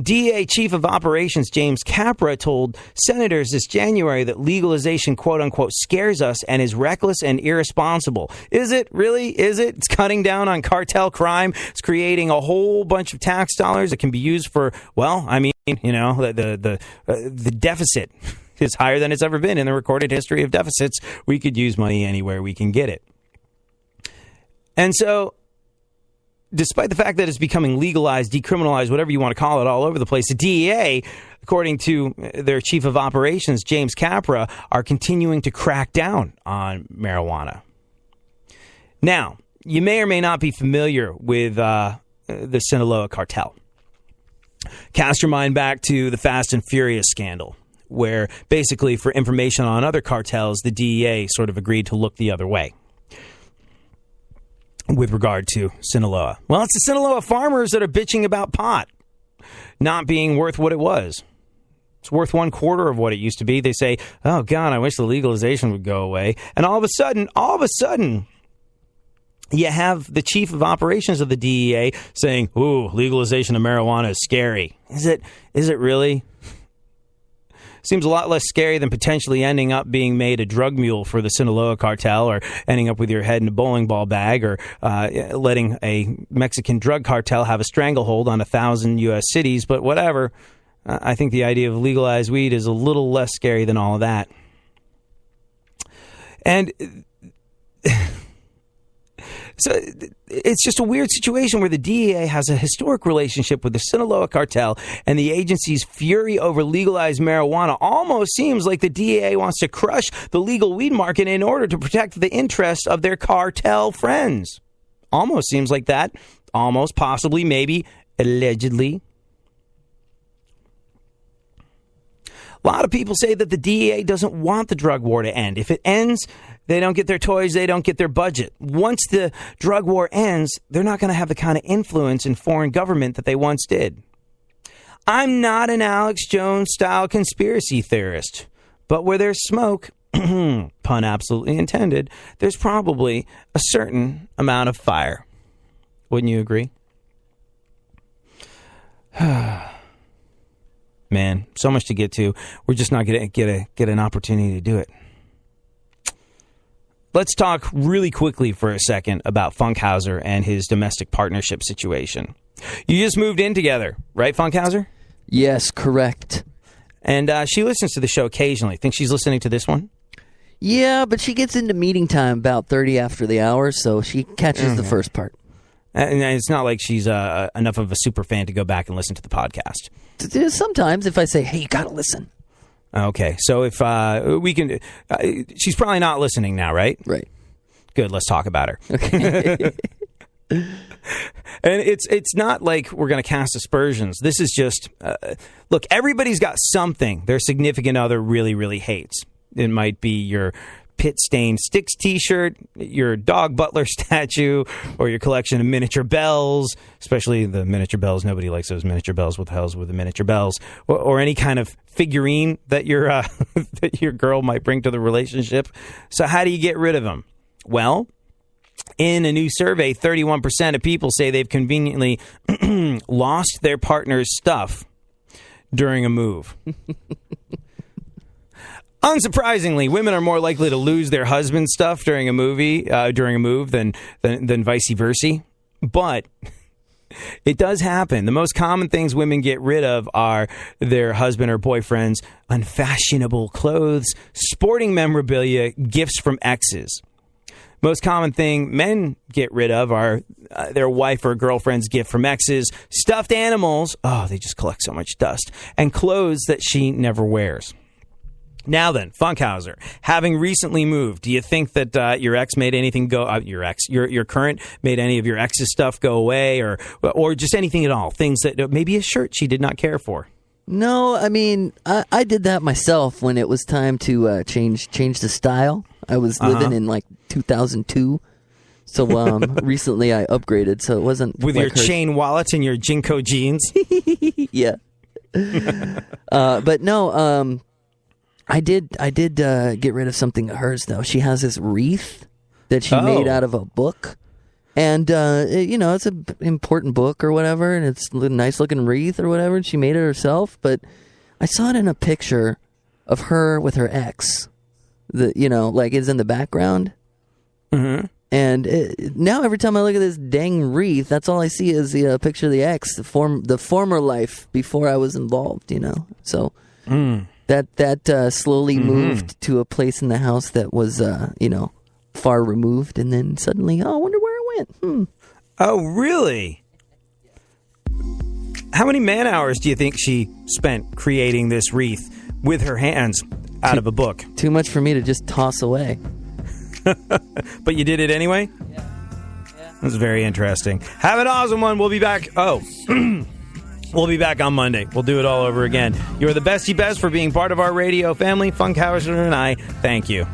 DEA Chief of Operations James Capra told senators this January that legalization, quote unquote, scares us and is reckless and irresponsible. Is it really? Is it? It's cutting down on cartel crime. It's creating a whole bunch of tax dollars that can be used for, well, I mean, you know, the deficit is higher than it's ever been in the recorded history of deficits. We could use money anywhere we can get it. And so, despite the fact that it's becoming legalized, decriminalized, whatever you want to call it, all over the place, the DEA, according to their chief of operations, James Capra, are continuing to crack down on marijuana. Now, you may or may not be familiar with the Sinaloa cartel. Cast your mind back to the Fast and Furious scandal, where basically for information on other cartels, the DEA sort of agreed to look the other way with regard to Sinaloa. Well, it's the Sinaloa farmers that are bitching about pot not being worth what it was. It's worth 1/4 of what it used to be. They say, oh, God, I wish the legalization would go away. And all of a sudden, you have the chief of operations of the DEA saying, ooh, legalization of marijuana is scary. Is it really? Seems a lot less scary than potentially ending up being made a drug mule for the Sinaloa cartel, or ending up with your head in a bowling ball bag, or letting a Mexican drug cartel have a stranglehold on 1,000 U.S. cities. But whatever. I think the idea of legalized weed is a little less scary than all of that. And so it's just a weird situation where the DEA has a historic relationship with the Sinaloa cartel, and the agency's fury over legalized marijuana almost seems like the DEA wants to crush the legal weed market in order to protect the interests of their cartel friends. Almost seems like that. Almost, possibly, maybe, allegedly. A lot of people say that the DEA doesn't want the drug war to end. If it ends, they don't get their toys, they don't get their budget. Once the drug war ends, they're not going to have the kind of influence in foreign government that they once did. I'm not an Alex Jones-style conspiracy theorist, but where there's smoke, pun absolutely intended, there's probably a certain amount of fire. Wouldn't you agree? Man, so much to get to. We're just not going to get an opportunity to do it. Let's talk really quickly for a second about Funkhauser and his domestic partnership situation. You just moved in together, right, Funkhauser? Yes, correct. And she listens to the show occasionally. Think she's listening to this one? Yeah, but she gets into meeting time about 30 after the hour, so she catches the first part. And it's not like she's enough of a super fan to go back and listen to the podcast. Sometimes if I say, hey, you got to listen. Okay, so if we can... she's probably not listening now, right? Right. Good, let's talk about her. Okay. And it's not like we're going to cast aspersions. This is just... look, everybody's got something their significant other really, really hates. It might be your pit-stained Sticks t-shirt, your dog butler statue, or your collection of miniature bells, especially the miniature bells. Nobody likes those miniature bells. What the hell's with the miniature bells? Or any kind of figurine that your that your girl might bring to the relationship. So how do you get rid of them? Well, in a new survey, 31% of people say they've conveniently lost their partner's stuff during a move. Unsurprisingly, women are more likely to lose their husband's stuff during a move than vice versa. But it does happen. The most common things women get rid of are their husband or boyfriend's unfashionable clothes, sporting memorabilia, gifts from exes. Most common thing men get rid of are their wife or girlfriend's gift from exes, stuffed animals. Oh, they just collect so much dust. And clothes that she never wears. Now then, Funkhauser, having recently moved, do you think that your ex made anything go? Your current made any of your ex's stuff go away, or just anything at all? Things that maybe a shirt she did not care for. No, I mean I did that myself when it was time to change the style. I was living in like 2002. So recently I upgraded, so it wasn't with like your chain wallet and your Jinko jeans. Yeah, but no. I did get rid of something of hers, though. She has this wreath that she made out of a book. And, it's an important book or whatever, and it's a nice-looking wreath or whatever, and she made it herself. But I saw it in a picture of her with her ex, it's in the background. Mm-hmm. And now every time I look at this dang wreath, that's all I see is the picture of the ex, the former life before I was involved, So that slowly moved to a place in the house that was, far removed, and then suddenly, I wonder where it went. Oh, really? How many man hours do you think she spent creating this wreath with her hands out of a book? Too much for me to just toss away. But you did it anyway? Yeah. That's very interesting. Have an awesome one. We'll be back. Oh, we'll be back on Monday. We'll do it all over again. You're the bestie best for being part of our radio family. Funkhauser and I thank you.